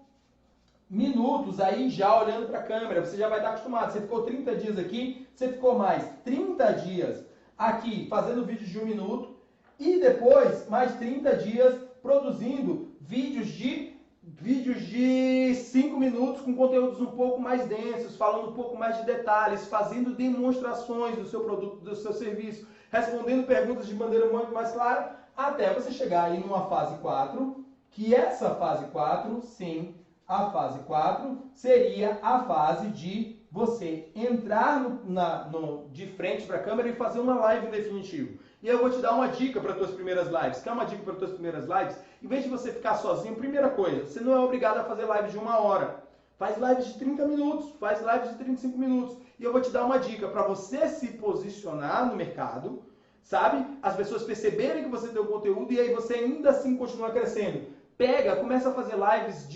minutos aí já olhando para a câmera, você já vai estar acostumado. Você ficou 30 dias aqui, você ficou mais 30 dias aqui fazendo vídeos de 1 minuto e depois mais 30 dias produzindo vídeos de 5 minutos com conteúdos um pouco mais densos, falando um pouco mais de detalhes, fazendo demonstrações do seu produto, do seu serviço, respondendo perguntas de maneira muito mais clara, até você chegar aí numa fase 4, que essa fase 4, sim, a fase 4 seria a fase de você entrar de frente para a câmera e fazer uma live definitiva. E eu vou te dar uma dica para as tuas primeiras lives. Quer uma dica para as tuas primeiras lives? Em vez de você ficar sozinho, primeira coisa, você não é obrigado a fazer lives de 1 hora. Faz lives de 30 minutos, faz lives de 35 minutos. E eu vou te dar uma dica para você se posicionar no mercado, sabe? As pessoas perceberem que você tem o conteúdo e aí você ainda assim continua crescendo. Começa a fazer lives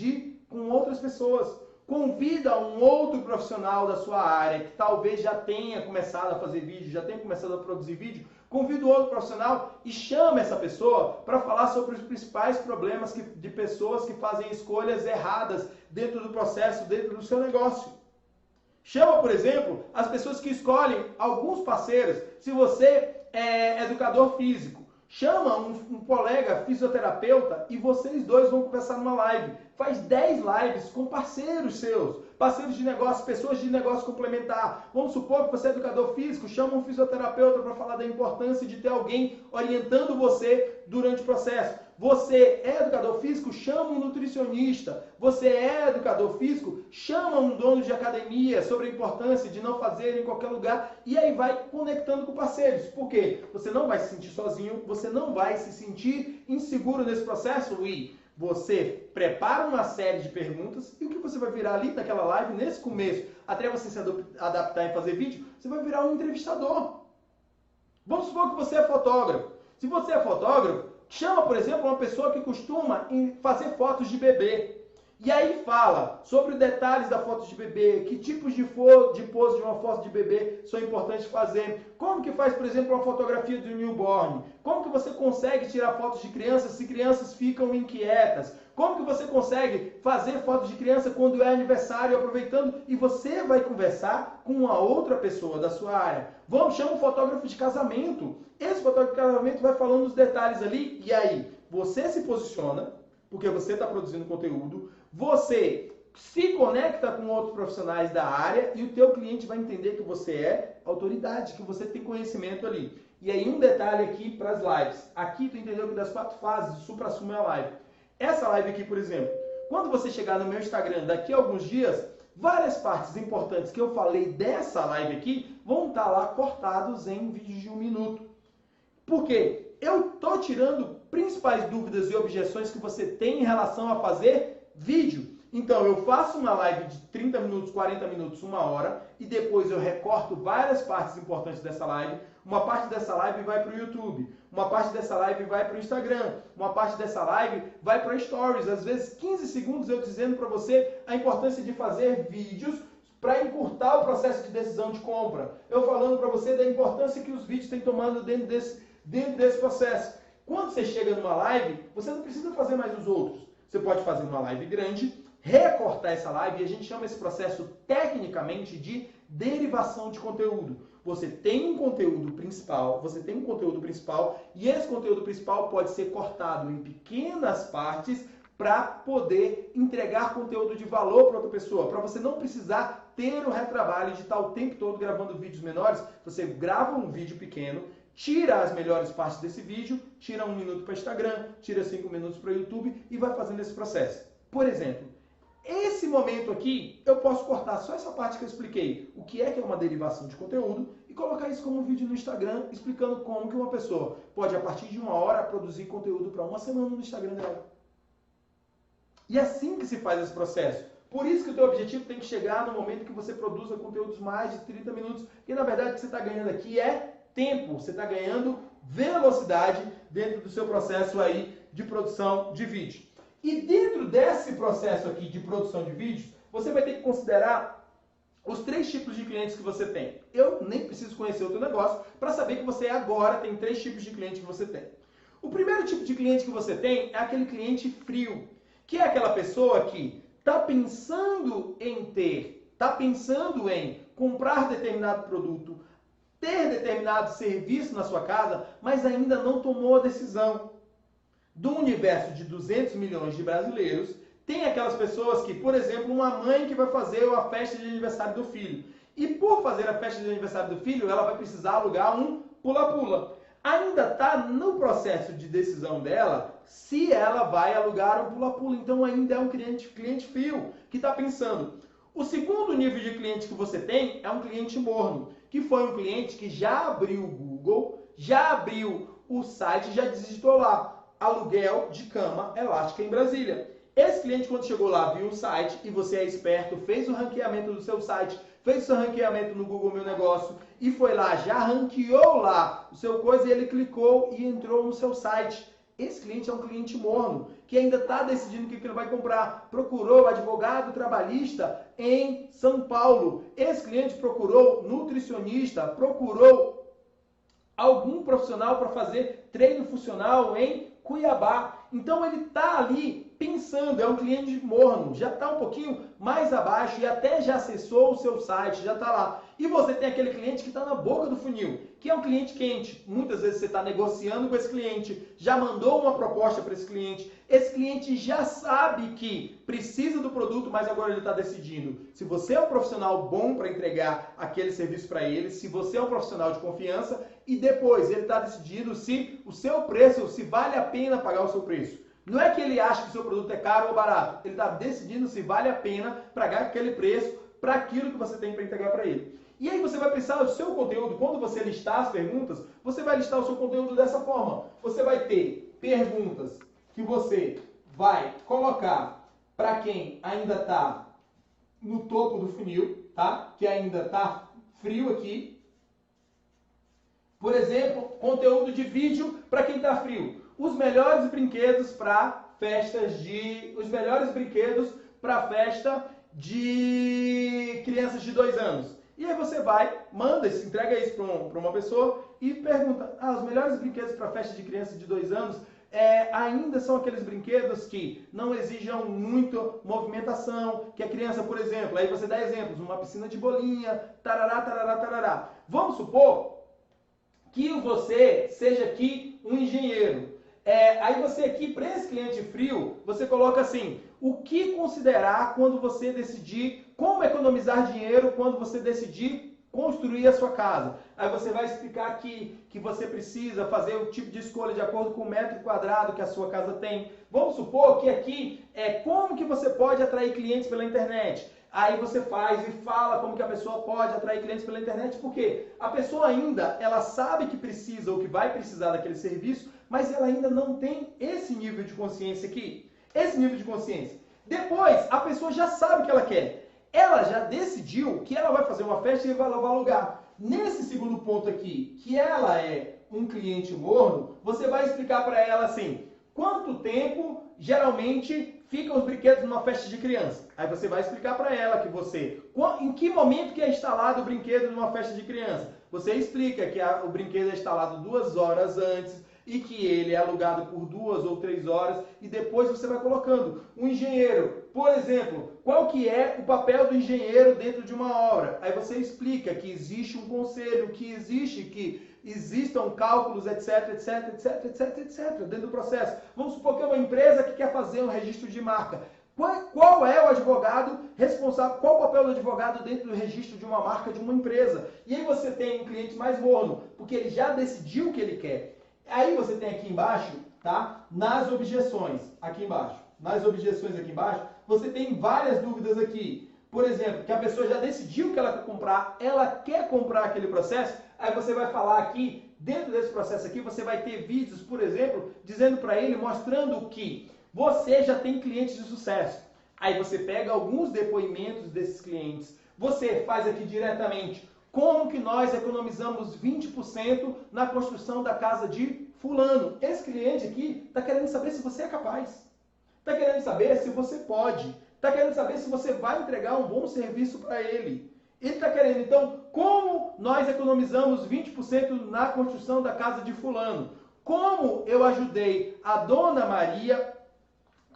com outras pessoas. Convida um outro profissional da sua área que talvez já tenha começado a fazer vídeo, já tenha começado a produzir vídeo. Convida o outro profissional e chama essa pessoa para falar sobre os principais problemas de pessoas que fazem escolhas erradas dentro do processo, dentro do seu negócio. Chama, por exemplo, as pessoas que escolhem alguns parceiros. Se você é educador físico, chama um colega fisioterapeuta e vocês dois vão conversar numa live. faz 10 lives com parceiros seus, parceiros de negócio, pessoas de negócio complementar. Vamos supor que você é educador físico, chama um fisioterapeuta para falar da importância de ter alguém orientando você durante o processo. Você é educador físico, chama um nutricionista. Você é educador físico, chama um dono de academia sobre a importância de não fazer em qualquer lugar. E aí vai conectando com parceiros. Por quê? Você não vai se sentir sozinho, você não vai se sentir inseguro nesse processo e você prepara uma série de perguntas e o que você vai virar ali naquela live, nesse começo, até você se adaptar e fazer vídeo, você vai virar um entrevistador. Vamos supor que você é fotógrafo. Se você é fotógrafo, chama, por exemplo, uma pessoa que costuma fazer fotos de bebê. E aí fala sobre os detalhes da foto de bebê, que tipos de pose de uma foto de bebê são importantes fazer, como que faz, por exemplo, uma fotografia do newborn, como que você consegue tirar fotos de crianças se crianças ficam inquietas, como que você consegue fazer fotos de criança quando é aniversário, aproveitando, e você vai conversar com uma outra pessoa da sua área. Chama um fotógrafo de casamento. Esse fotógrafo de casamento vai falando os detalhes ali, e aí você se posiciona, porque você está produzindo conteúdo, você se conecta com outros profissionais da área e o teu cliente vai entender que você é autoridade, que você tem conhecimento ali. E aí um detalhe aqui para as lives. Aqui tu entendeu que das 4 fases, o supra-sumo é a live. Essa live aqui, por exemplo, quando você chegar no meu Instagram daqui a alguns dias, várias partes importantes que eu falei dessa live aqui vão estar lá cortados em vídeos de 1 minuto. Por quê? Eu estou tirando principais dúvidas e objeções que você tem em relação a fazer vídeo. Então, eu faço uma live de 30 minutos, 40 minutos, 1 hora, e depois eu recorto várias partes importantes dessa live. Uma parte dessa live vai para o YouTube, uma parte dessa live vai para o Instagram, uma parte dessa live vai para Stories. Às vezes, 15 segundos eu dizendo para você a importância de fazer vídeos para encurtar o processo de decisão de compra. Eu falando para você da importância que os vídeos têm tomado dentro desse processo. Quando você chega numa live, você não precisa fazer mais os outros. Você pode fazer uma live grande, recortar essa live, e a gente chama esse processo tecnicamente de derivação de conteúdo. Você tem um conteúdo principal, e esse conteúdo principal pode ser cortado em pequenas partes para poder entregar conteúdo de valor para outra pessoa, para você não precisar ter o retrabalho de estar o tempo todo gravando vídeos menores. Você grava um vídeo pequeno, tira as melhores partes desse vídeo, tira 1 minuto para Instagram, tira 5 minutos para YouTube e vai fazendo esse processo. Por exemplo, esse momento aqui, eu posso cortar só essa parte que eu expliquei, o que é uma derivação de conteúdo, e colocar isso como um vídeo no Instagram, explicando como que uma pessoa pode, a partir de 1 hora, produzir conteúdo para 1 semana no Instagram dela. E é assim que se faz esse processo. Por isso que o teu objetivo tem que chegar no momento que você produza conteúdos mais de 30 minutos, e na verdade o que você está ganhando aqui é tempo, você está ganhando velocidade dentro do seu processo aí de produção de vídeo. E dentro desse processo aqui de produção de vídeos, você vai ter que considerar os 3 tipos de clientes que você tem. Eu nem preciso conhecer o teu negócio para saber que você agora tem 3 tipos de clientes que você tem. O primeiro tipo de cliente que você tem é aquele cliente frio, que é aquela pessoa que está pensando em comprar determinado produto, ter determinado serviço na sua casa, mas ainda não tomou a decisão. Do universo de 200 milhões de brasileiros, tem aquelas pessoas que, por exemplo, uma mãe que vai fazer a festa de aniversário do filho. E por fazer a festa de aniversário do filho, ela vai precisar alugar um pula-pula. Ainda está no processo de decisão dela se ela vai alugar um pula-pula. Então ainda é um cliente frio que está pensando. O segundo nível de cliente que você tem é um cliente morno, que foi um cliente que já abriu o Google, já abriu o site, já digitou lá aluguel de cama elástica em Brasília. Esse cliente, quando chegou lá, viu o site e você é esperto, fez o ranqueamento do seu site, fez o seu ranqueamento no Google Meu Negócio e foi lá, já ranqueou lá o seu coisa e ele clicou e entrou no seu site. Esse cliente é um cliente morno, que ainda está decidindo o que ele vai comprar. Procurou advogado trabalhista em São Paulo. Esse cliente procurou nutricionista, procurou algum profissional para fazer treino funcional em Cuiabá. Então ele está ali pensando, é um cliente morno, já está um pouquinho mais abaixo e até já acessou o seu site, já está lá. E você tem aquele cliente que está na boca do funil, que é um cliente quente. Muitas vezes você está negociando com esse cliente, já mandou uma proposta para esse cliente já sabe que precisa do produto, mas agora ele está decidindo se você é um profissional bom para entregar aquele serviço para ele, se você é um profissional de confiança, e depois ele está decidindo se o seu preço, se vale a pena pagar o seu preço. Não é que ele acha que o seu produto é caro ou barato, ele está decidindo se vale a pena pagar aquele preço para aquilo que você tem para entregar para ele. E aí você vai pensar o seu conteúdo, quando você listar as perguntas, você vai listar o seu conteúdo dessa forma. Você vai ter perguntas que você vai colocar para quem ainda está no topo do funil, tá? Que ainda está frio aqui. Por exemplo, conteúdo de vídeo para quem está frio. Os melhores brinquedos para festa de crianças de 2 anos. E aí você vai, entrega isso para uma pessoa e pergunta: os melhores brinquedos para festa de crianças de 2 anos ainda são aqueles brinquedos que não exijam muito movimentação, que a criança, por exemplo, aí você dá exemplos, uma piscina de bolinha, tarará, tarará, tarará. Vamos supor que você seja aqui um engenheiro. Aí você aqui, para esse cliente frio, você coloca assim: o que considerar quando você decidir como economizar dinheiro, quando você decidir construir a sua casa. Aí você vai explicar aqui que você precisa fazer o tipo de escolha de acordo com o metro quadrado que a sua casa tem. Vamos supor que aqui como que você pode atrair clientes pela internet. Aí você faz e fala como que a pessoa pode atrair clientes pela internet, porque a pessoa ainda, ela sabe que precisa ou que vai precisar daquele serviço, mas ela ainda não tem esse nível de consciência aqui. Esse nível de consciência. Depois, a pessoa já sabe o que ela quer. Ela já decidiu que ela vai fazer uma festa e vai alugar. Nesse segundo ponto aqui, que ela é um cliente morno, você vai explicar para ela assim: quanto tempo geralmente ficam os brinquedos numa festa de criança? Aí você vai explicar para ela que em que momento que é instalado o brinquedo numa festa de criança? Você explica que o brinquedo é instalado 2 horas antes e que ele é alugado por 2 ou 3 horas, e depois você vai colocando. Um engenheiro, por exemplo, qual que é o papel do engenheiro dentro de uma obra? Aí você explica que existe um conselho, que existam cálculos, etc, etc, etc, etc, etc, dentro do processo. Vamos supor que é uma empresa que quer fazer um registro de marca. Qual é o advogado responsável, qual o papel do advogado dentro do registro de uma marca de uma empresa? E aí você tem um cliente mais morno, porque ele já decidiu o que ele quer. Aí você tem aqui embaixo, tá? Nas objeções aqui embaixo, você tem várias dúvidas aqui. Por exemplo, que a pessoa já decidiu que ela quer comprar aquele processo, aí você vai falar aqui, dentro desse processo aqui, você vai ter vídeos, por exemplo, dizendo para ele, mostrando que você já tem clientes de sucesso. Aí você pega alguns depoimentos desses clientes, você faz aqui diretamente: como que nós economizamos 20% na construção da casa de fulano? Esse cliente aqui está querendo saber se você é capaz. Está querendo saber se você pode. Está querendo saber se você vai entregar um bom serviço para ele. Ele está querendo, então, como nós economizamos 20% na construção da casa de fulano? Como eu ajudei a Dona Maria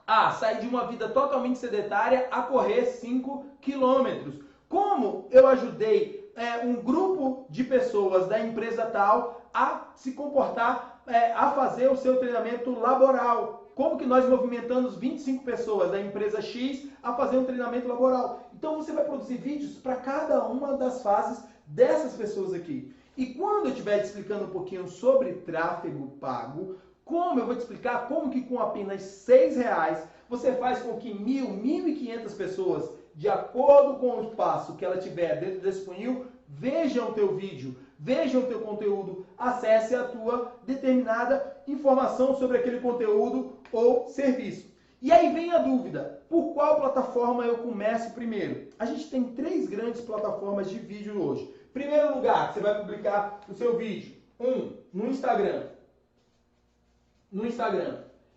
a sair de uma vida totalmente sedentária a correr 5 quilômetros? Como eu ajudei um grupo de pessoas da empresa tal a se comportar, a fazer o seu treinamento laboral? Como que nós movimentamos 25 pessoas da empresa X a fazer um treinamento laboral? Então você vai produzir vídeos para cada uma das fases dessas pessoas aqui. E quando eu estiver te explicando um pouquinho sobre tráfego pago, eu vou te explicar como que com apenas R$6 você faz com que 1.000, 1.500 pessoas, de acordo com o espaço que ela tiver dentro desse funil, vejam o teu vídeo, vejam o teu conteúdo, acesse a tua determinada informação sobre aquele conteúdo ou serviço. E aí vem a dúvida: por qual plataforma eu começo primeiro? A gente tem 3 grandes plataformas de vídeo hoje. Primeiro lugar, você vai publicar o seu vídeo. No Instagram.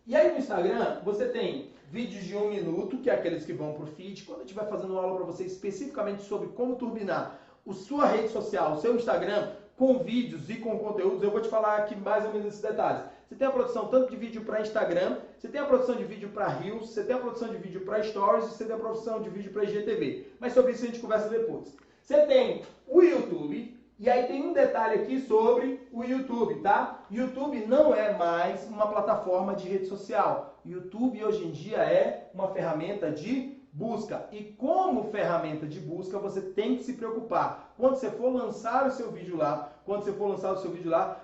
E aí no Instagram você tem vídeos de 1 minuto, que é aqueles que vão para o feed. Quando eu estiver fazendo uma aula para você especificamente sobre como turbinar a sua rede social, o seu Instagram, com vídeos e com conteúdos, eu vou te falar aqui mais ou menos esses detalhes. Você tem a produção tanto de vídeo para Instagram, você tem a produção de vídeo para Reels, você tem a produção de vídeo para Stories, você tem a produção de vídeo para IGTV. Mas sobre isso a gente conversa depois. Você tem o YouTube, e aí tem um detalhe aqui sobre o YouTube, tá? YouTube não é mais uma plataforma de rede social. YouTube hoje em dia é uma ferramenta de busca. E como ferramenta de busca, você tem que se preocupar. Quando você for lançar o seu vídeo lá,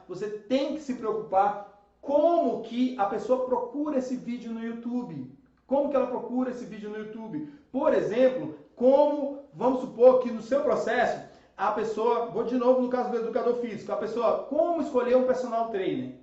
você tem que se preocupar como que a pessoa procura esse vídeo no YouTube. Como que ela procura esse vídeo no YouTube? Por exemplo, vamos supor que no seu processo, a pessoa, vou de novo no caso do educador físico, a pessoa, como escolher um personal trainer?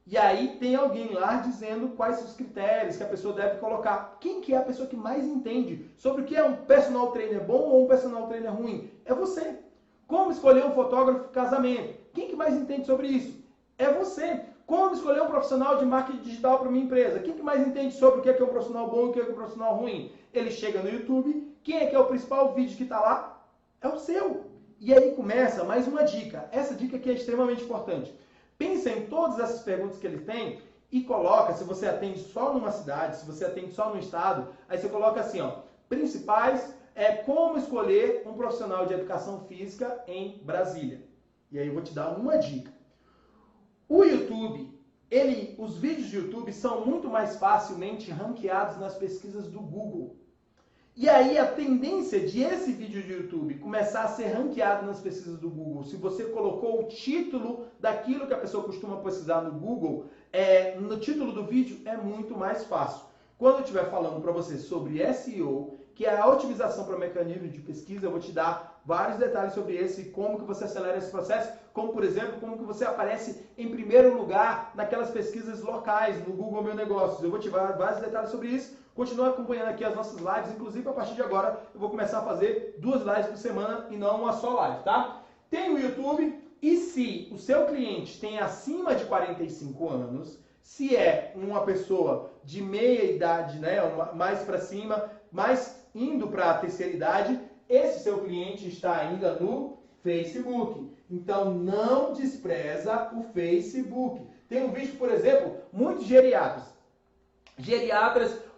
E aí tem alguém lá dizendo quais são os critérios que a pessoa deve colocar. Quem que é a pessoa que mais entende sobre o que é um personal trainer bom ou um personal trainer ruim? É você. Como escolher um fotógrafo de casamento? Quem que mais entende sobre isso? É você. Como escolher um profissional de marketing digital para minha empresa? Quem que mais entende sobre o que é um profissional bom e o que é um profissional ruim? Ele chega no YouTube, quem é que é o principal vídeo que está lá? É o seu. E aí começa mais uma dica. Essa dica aqui é extremamente importante. Pensa em todas essas perguntas que ele tem e coloca, se você atende só numa cidade, se você atende só no estado, aí você coloca assim, ó, principais como escolher um profissional de educação física em Brasília. E aí eu vou te dar uma dica. O YouTube, os vídeos de YouTube são muito mais facilmente ranqueados nas pesquisas do Google. E aí a tendência de esse vídeo de YouTube começar a ser ranqueado nas pesquisas do Google, se você colocou o título daquilo que a pessoa costuma pesquisar no Google, no título do vídeo é muito mais fácil. Quando eu estiver falando para você sobre SEO, que é a otimização para mecanismo de pesquisa, eu vou te dar vários detalhes sobre esse, como que você acelera esse processo, como por exemplo, como que você aparece em primeiro lugar naquelas pesquisas locais no Google Meu Negócios. Eu vou te dar vários detalhes sobre isso. Continue acompanhando aqui as nossas lives, inclusive a partir de agora eu vou começar a fazer 2 lives por semana e não uma só live, tá? Tem o YouTube e se o seu cliente tem acima de 45 anos, se é uma pessoa de meia idade, né, mais para cima, mais indo para a terceira idade, esse seu cliente está ainda no Facebook. Então não despreza o Facebook. Tem um vídeo, por exemplo, muitos geriatras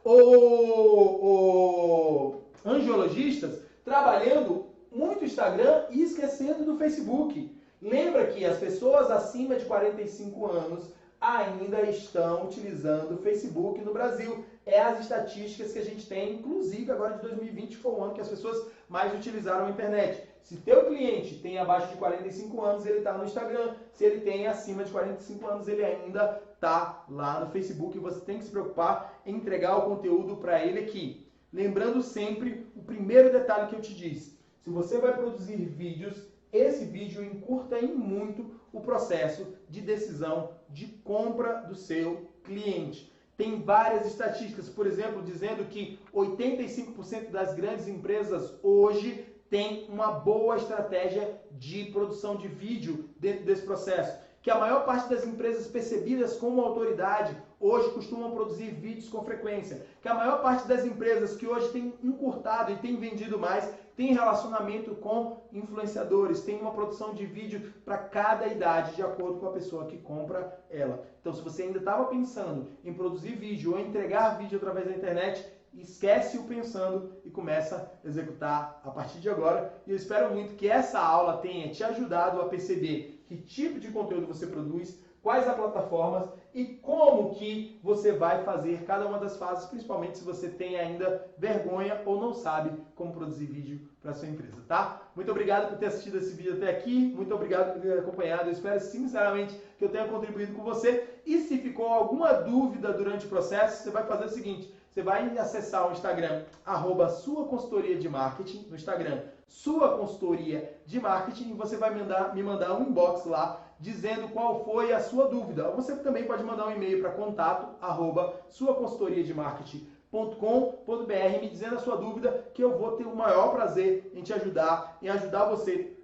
ou angiologistas trabalhando muito Instagram e esquecendo do Facebook. Lembra que as pessoas acima de 45 anos ainda estão utilizando o Facebook no Brasil. É as estatísticas que a gente tem, inclusive agora de 2020, foi o ano que as pessoas mais utilizaram a internet. Se teu cliente tem abaixo de 45 anos, ele está no Instagram. Se ele tem acima de 45 anos, ele ainda está lá no Facebook. E você tem que se preocupar em entregar o conteúdo para ele aqui. Lembrando sempre o primeiro detalhe que eu te disse. Se você vai produzir vídeos, esse vídeo encurta em muito o processo de decisão de compra do seu cliente. Tem várias estatísticas, por exemplo, dizendo que 85% das grandes empresas hoje têm uma boa estratégia de produção de vídeo dentro desse processo. Que a maior parte das empresas percebidas como autoridade hoje costumam produzir vídeos com frequência. Que a maior parte das empresas que hoje têm encurtado e têm vendido mais tem relacionamento com influenciadores, tem uma produção de vídeo para cada idade, de acordo com a pessoa que compra ela. Então, se você ainda estava pensando em produzir vídeo ou entregar vídeo através da internet, esquece o pensando e começa a executar a partir de agora. E eu espero muito que essa aula tenha te ajudado a perceber que tipo de conteúdo você produz, quais as plataformas e como que você vai fazer cada uma das fases, principalmente se você tem ainda vergonha ou não sabe como produzir vídeo para sua empresa, tá? Muito obrigado por ter assistido esse vídeo até aqui, muito obrigado por ter acompanhado, eu espero sinceramente que eu tenha contribuído com você e se ficou alguma dúvida durante o processo, você vai fazer o seguinte, você vai acessar o Instagram, @sua consultoria de marketing, no Instagram, sua consultoria de marketing, e você vai me mandar um inbox lá, dizendo qual foi a sua dúvida. Você também pode mandar um e-mail para contato@suaconsultoriademarketing.com.br me dizendo a sua dúvida, que eu vou ter o maior prazer em te ajudar, em ajudar você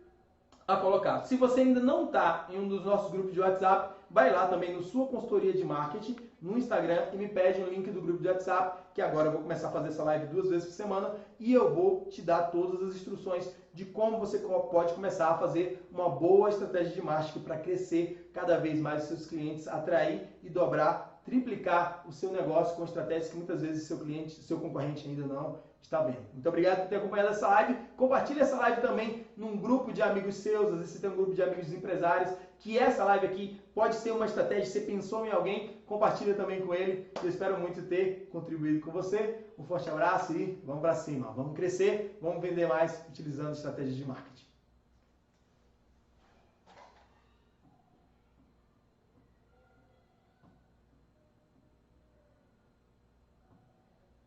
a colocar. Se você ainda não está em um dos nossos grupos de WhatsApp, vai lá também no Sua Consultoria de Marketing, no Instagram, e me pede um link do grupo de WhatsApp, que agora eu vou começar a fazer essa live 2 vezes por semana, e eu vou te dar todas as instruções de como você pode começar a fazer uma boa estratégia de marketing para crescer cada vez mais os seus clientes, atrair e dobrar, triplicar o seu negócio com estratégias que muitas vezes seu cliente, seu concorrente ainda não está vendo. Muito obrigado por ter acompanhado essa live. Compartilhe essa live também num grupo de amigos seus, às vezes você tem um grupo de amigos empresários, que essa live aqui pode ser uma estratégia, você pensou em alguém, compartilha também com ele. Eu espero muito ter contribuído com você. Um forte abraço e vamos para cima. Vamos crescer, vamos vender mais utilizando estratégias de marketing.